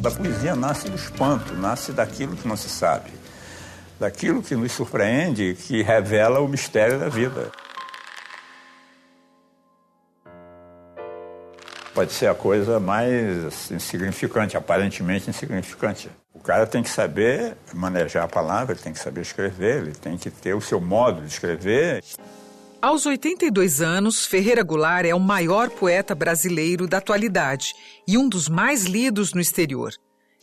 A poesia nasce do espanto, nasce daquilo que não se sabe, daquilo que nos surpreende, que revela o mistério da vida. Pode ser a coisa mais insignificante, aparentemente insignificante. O cara tem que saber manejar a palavra, ele tem que saber escrever, ele tem que ter o seu modo de escrever. Aos 82 anos, Ferreira Goulart é o maior poeta brasileiro da atualidade e um dos mais lidos no exterior.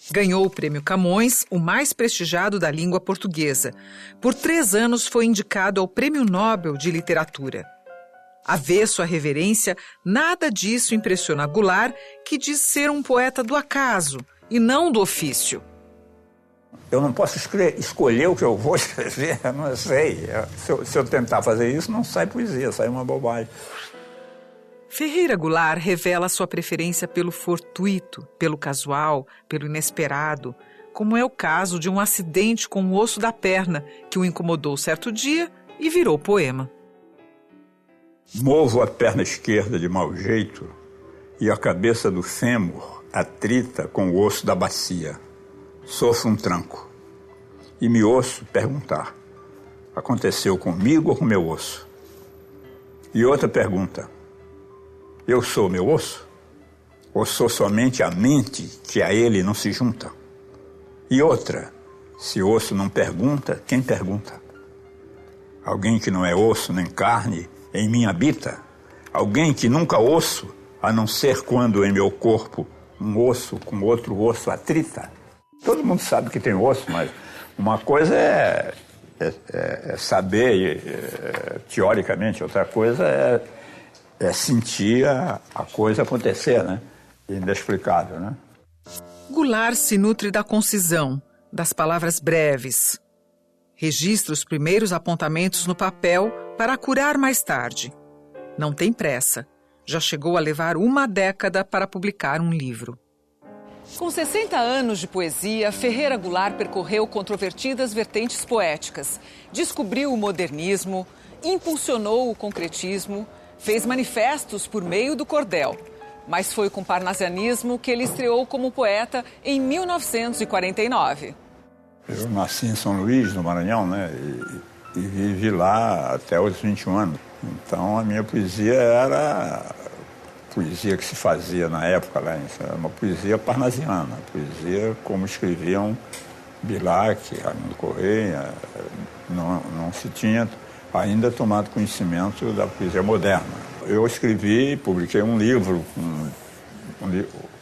Ganhou o Prêmio Camões, o mais prestigiado da língua portuguesa. Por 3 anos foi indicado ao Prêmio Nobel de Literatura. Avesso à reverência, nada disso impressiona Goulart, que diz ser um poeta do acaso e não do ofício. Eu não posso escolher o que eu vou escrever, eu não sei. Se eu tentar fazer isso, não sai poesia, sai uma bobagem. Ferreira Goulart revela sua preferência pelo fortuito, pelo casual, pelo inesperado, como é o caso de um acidente com o osso da perna que o incomodou certo dia e virou poema. Movo a perna esquerda de mau jeito e a cabeça do fêmur atrita com o osso da bacia. Sofro um tranco e me ouço perguntar: aconteceu comigo ou com meu osso? E outra pergunta: eu sou meu osso? Ou sou somente a mente que a ele não se junta? E outra: se osso não pergunta, quem pergunta? Alguém que não é osso nem carne em mim habita? Alguém que nunca osso, a não ser quando em meu corpo um osso com outro osso atrita? Todo mundo sabe que tem osso, mas uma coisa é saber teoricamente, outra coisa é sentir a coisa acontecer, né? Inexplicável, né? Goulart se nutre da concisão, das palavras breves. Registra os primeiros apontamentos no papel para curar mais tarde. Não tem pressa. Já chegou a levar 1 década para publicar um livro. Com 60 anos de poesia, Ferreira Goulart percorreu controvertidas vertentes poéticas, descobriu o modernismo, impulsionou o concretismo, fez manifestos por meio do cordel. Mas foi com o parnasianismo que ele estreou como poeta em 1949. Eu nasci em São Luís, no Maranhão, né? E vivi lá até os 21 anos. Então a minha poesia era poesia que se fazia na época lá, era uma poesia parnasiana, poesia como escreviam Bilac, Arlindo Correia. Não se tinha ainda tomado conhecimento da poesia moderna. Eu escrevi, publiquei um livro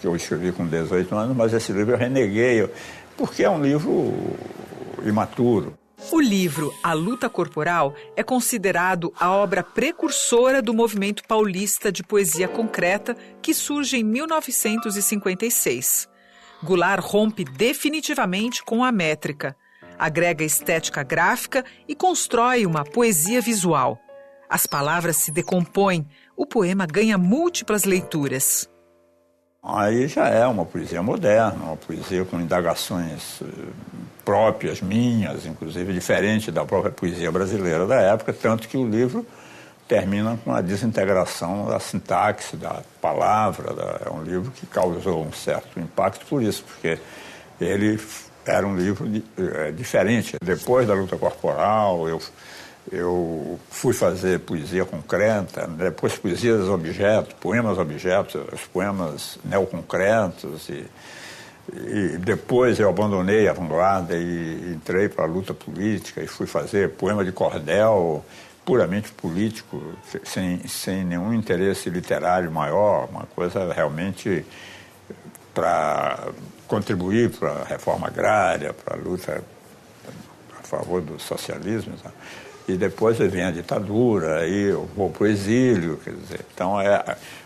que eu escrevi com 18 anos, mas esse livro eu reneguei, porque é um livro imaturo. O livro A Luta Corporal é considerado a obra precursora do movimento paulista de poesia concreta que surge em 1956. Goulart rompe definitivamente com a métrica, agrega estética gráfica e constrói uma poesia visual. As palavras se decompõem, o poema ganha múltiplas leituras. Aí já é uma poesia moderna, uma poesia com indagações próprias, minhas, inclusive diferente da própria poesia brasileira da época, tanto que o livro termina com a desintegração da sintaxe, da palavra. É um livro que causou um certo impacto por isso, porque ele era um livro diferente. Depois da Luta Corporal, eu fui fazer poesia concreta, depois poesias objetos, poemas objetos, os poemas neoconcretos, e depois eu abandonei a vanguarda e entrei para a luta política e fui fazer poema de cordel, puramente político, sem nenhum interesse literário maior, uma coisa realmente para contribuir para a reforma agrária, para a luta a favor do socialismo. E depois vem a ditadura, aí eu vou para o exílio, quer dizer, então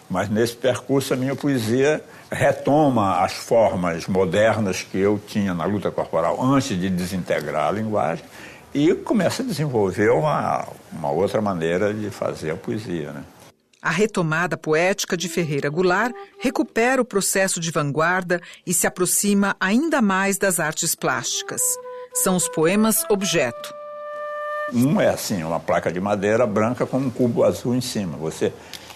mas nesse percurso a minha poesia retoma as formas modernas que eu tinha na luta corporal antes de desintegrar a linguagem e começa a desenvolver uma outra maneira de fazer a poesia, né? A retomada poética de Ferreira Goulart recupera o processo de vanguarda e se aproxima ainda mais das artes plásticas. São os poemas objeto. Um é assim, uma placa de madeira branca com um cubo azul em cima.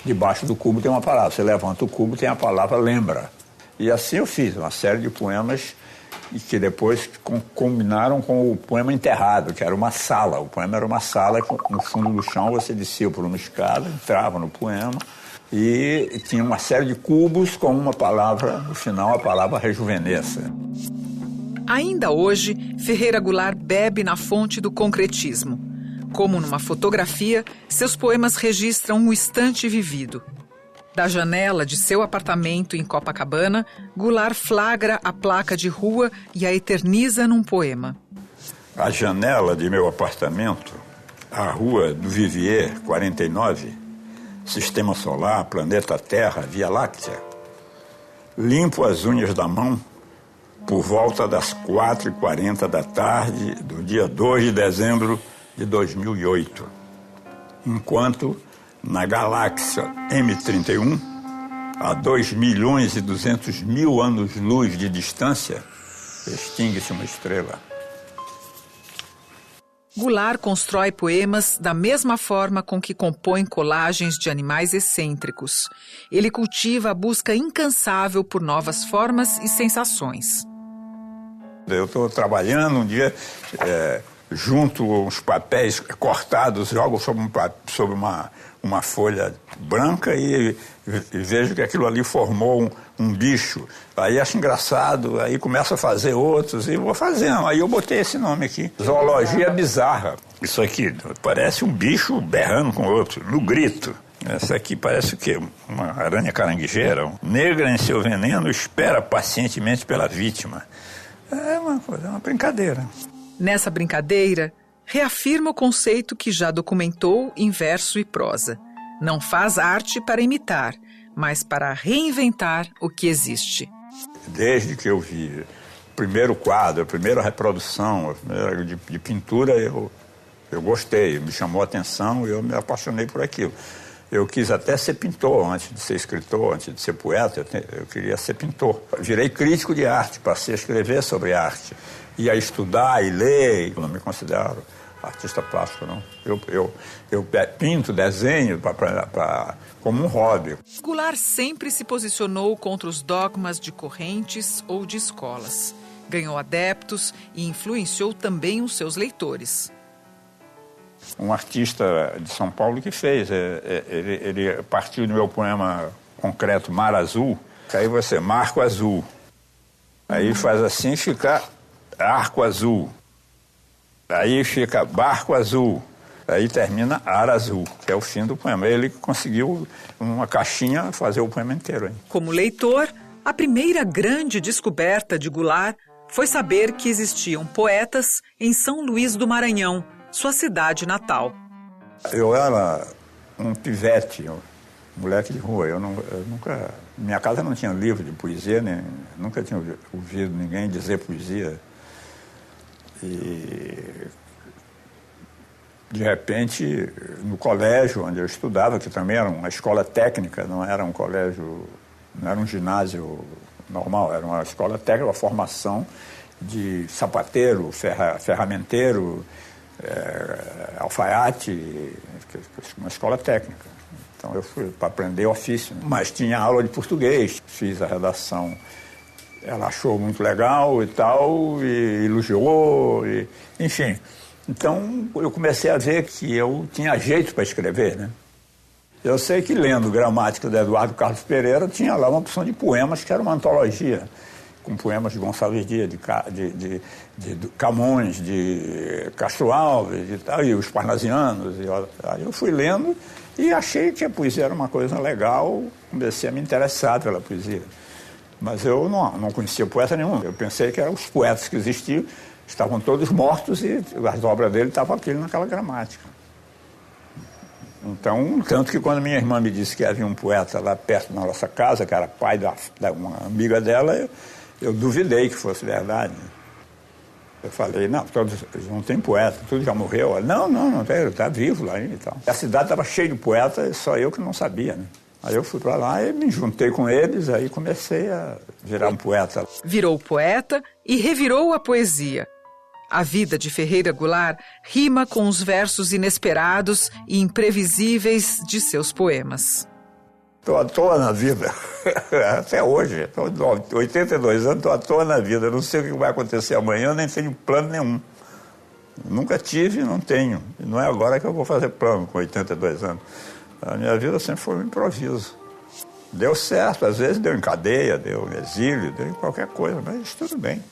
Debaixo do cubo tem uma palavra. Você levanta o cubo, tem a palavra lembra. E assim eu fiz uma série de poemas e que depois combinaram com o poema Enterrado, que era uma sala. O poema era uma sala, no fundo do chão você descia por uma escada, entrava no poema e tinha uma série de cubos com uma palavra, no final a palavra rejuvenesça. Ainda hoje, Ferreira Goulart bebe na fonte do concretismo. Como numa fotografia, seus poemas registram um instante vivido. Da janela de seu apartamento em Copacabana, Goulart flagra a placa de rua e a eterniza num poema. A janela de meu apartamento, a rua do Vivier 49, Sistema Solar, Planeta Terra, Via Láctea. Limpo as unhas da mão por volta das 4h40 da tarde do dia 2 de dezembro de 2008, enquanto na galáxia M31, a 2.200.000 anos-luz de distância, extingue-se uma estrela. Goulart constrói poemas da mesma forma com que compõe colagens de animais excêntricos. Ele cultiva a busca incansável por novas formas e sensações. Eu estou trabalhando um dia, junto uns papéis cortados, jogo sobre uma folha branca e vejo que aquilo ali formou um bicho. Aí acho engraçado, aí começo a fazer outros e vou fazendo. Aí eu botei esse nome aqui, Zoologia Bizarra. Isso aqui parece um bicho berrando com outro, no grito. Essa aqui parece o quê? Uma aranha caranguejeira. Negra em seu veneno espera pacientemente pela vítima. É uma coisa, uma brincadeira. Nessa brincadeira, reafirma o conceito que já documentou em verso e prosa. Não faz arte para imitar, mas para reinventar o que existe. Desde que eu vi o primeiro quadro, a primeira reprodução de pintura, eu gostei, me chamou a atenção e eu me apaixonei por aquilo. Eu quis até ser pintor, antes de ser escritor, antes de ser poeta, eu queria ser pintor. Virei crítico de arte, passei a escrever sobre arte. Ia estudar e ler, eu não me considero artista plástico, não. Eu pinto, desenho como um hobby. Goulart sempre se posicionou contra os dogmas de correntes ou de escolas. Ganhou adeptos e influenciou também os seus leitores. Um artista de São Paulo que fez, ele partiu do meu poema concreto Mar Azul, aí você marco azul, aí faz assim, fica arco azul, aí fica barco azul, aí termina ar azul, que é o fim do poema. Ele conseguiu, uma caixinha, fazer o poema inteiro. Hein? Como leitor, a primeira grande descoberta de Goulart foi saber que existiam poetas em São Luís do Maranhão, sua cidade natal. Eu era um pivete, um moleque de rua. Eu nunca... Minha casa não tinha livro de poesia, nunca tinha ouvido ninguém dizer poesia. E, de repente, no colégio onde eu estudava, que também era uma escola técnica, não era um colégio, não era um ginásio normal, era uma escola técnica, uma formação de sapateiro, ferramenteiro, alfaiate, uma escola técnica. Então eu fui para aprender ofício, mas tinha aula de português, fiz a redação. Ela achou muito legal e tal, e elogiou, enfim. Então eu comecei a ver que eu tinha jeito para escrever, né? Eu sei que lendo Gramática de Eduardo Carlos Pereira tinha lá uma opção de poemas que era uma antologia, com poemas de Gonçalves Dias, de Camões, de Castro Alves e tal, e os Parnasianos. Aí eu fui lendo e achei que a poesia era uma coisa legal, comecei a me interessar pela poesia. Mas eu não conhecia poeta nenhum. Eu pensei que eram os poetas que existiam, estavam todos mortos e as obras dele estavam aquilo naquela gramática. Então, tanto que quando minha irmã me disse que havia um poeta lá perto da nossa casa, que era pai de uma amiga dela, eu duvidei que fosse verdade. Eu falei, não, não tem poeta, tudo já morreu. Não tem, está vivo lá ainda e tal. A cidade estava cheia de poetas, só eu que não sabia, né? Aí eu fui para lá e me juntei com eles, aí comecei a virar um poeta. Virou poeta e revirou a poesia. A vida de Ferreira Goulart rima com os versos inesperados e imprevisíveis de seus poemas. Estou à toa na vida. Até hoje. Estou 82 anos, estou à toa na vida. Não sei o que vai acontecer amanhã, nem tenho plano nenhum. Nunca tive e não tenho. E não é agora que eu vou fazer plano com 82 anos. A minha vida sempre foi um improviso. Deu certo, às vezes deu em cadeia, deu em exílio, deu em qualquer coisa, mas tudo bem.